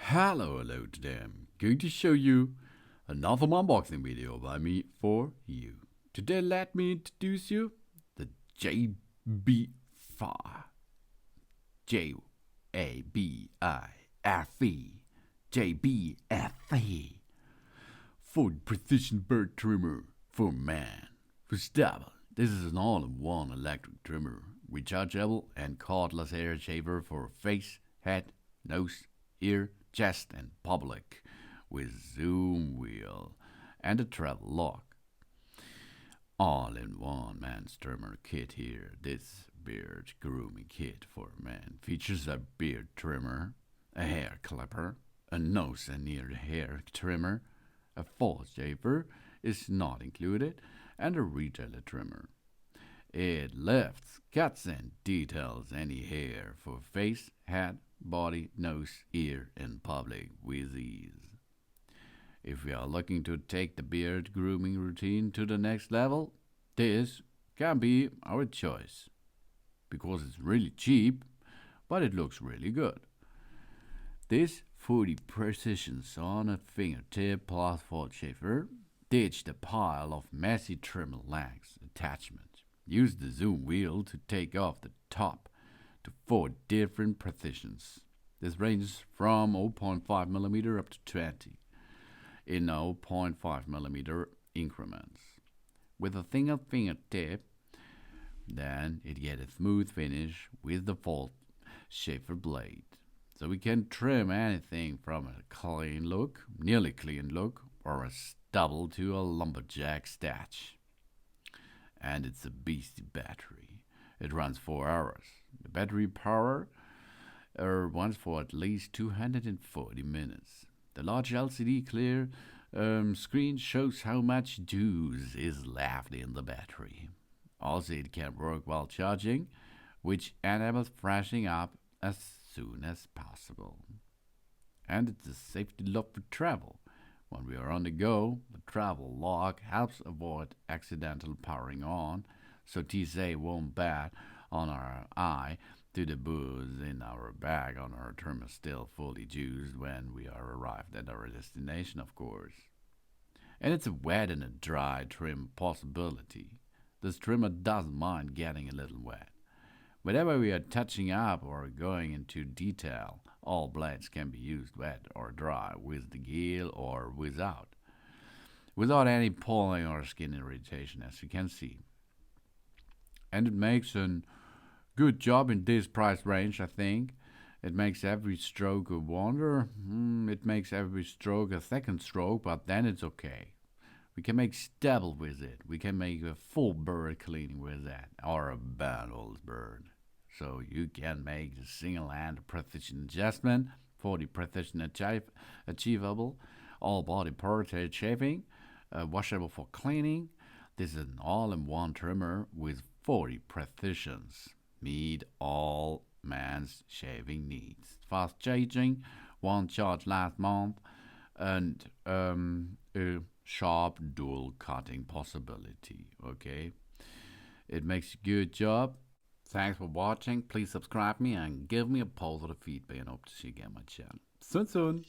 Hello today. I'm going to show you another unboxing video by me for you. Today let me introduce you the JB5. J-A-B-I-F-E. JBFE. Ford Precision Bird Trimmer for man. For Stubble. This is an all-in-one electric trimmer, rechargeable and cordless hair shaver for face, head, nose, ear, chest and public, with zoom wheel and a travel lock. All-in-one man's trimmer kit here. This beard grooming kit for men features a beard trimmer, a hair clipper, a nose and ear hair trimmer, a false shaver is not included, and a retailer trimmer. It lifts, cuts, and details any hair for face, head, body, nose, ear, and public with ease. If we are looking to take the beard grooming routine to the next level, this can be our choice. Because it's really cheap, but it looks really good. This 40 precision on a fingertip plus fold shaver ditch the pile of messy trimmer legs attachment. Use the zoom wheel to take off the top to 4 different precisions. This ranges from 0.5 mm up to 20 in 0.5 mm increments. With a single fingertip, then it gets a smooth finish with the fold shaver blade. So we can trim anything from a clean look, nearly clean look, or a stubble to a lumberjack stash. And it's a beastie battery. It runs 4 hours. The battery power runs for at least 240 minutes. The large LCD clear screen shows how much juice is left in the battery. Also, it can work while charging, which enables freshening up as soon as possible. And it's a safety lock for travel. When we are on the go, the travel lock helps avoid accidental powering on, so TSA won't bat on our eye to the booze in our bag on our trimmer still fully juiced when we are arrived at our destination, of course. And it's a wet and a dry trim possibility. This trimmer doesn't mind getting a little wet. Whenever we are touching up or going into detail, all blades can be used wet or dry, with the gel or without any pulling or skin irritation, as you can see. And it makes a good job in this price range, I think. It makes every stroke a wonder. It makes every stroke a second stroke, but then it's okay. We can make stubble with it. We can make a full bird cleaning with that, or a bad old bird. So you can make the single hand precision adjustment, 40 precision achievable, all body portrait shaving, washable for cleaning. This is an all-in-one trimmer with 40 precisions. Meet all man's shaving needs. Fast changing, one charge last month, and a sharp dual cutting possibility. Okay, it makes a good job. Thanks for watching. Please subscribe me and give me a positive feedback, and hope to see you again on my channel soon.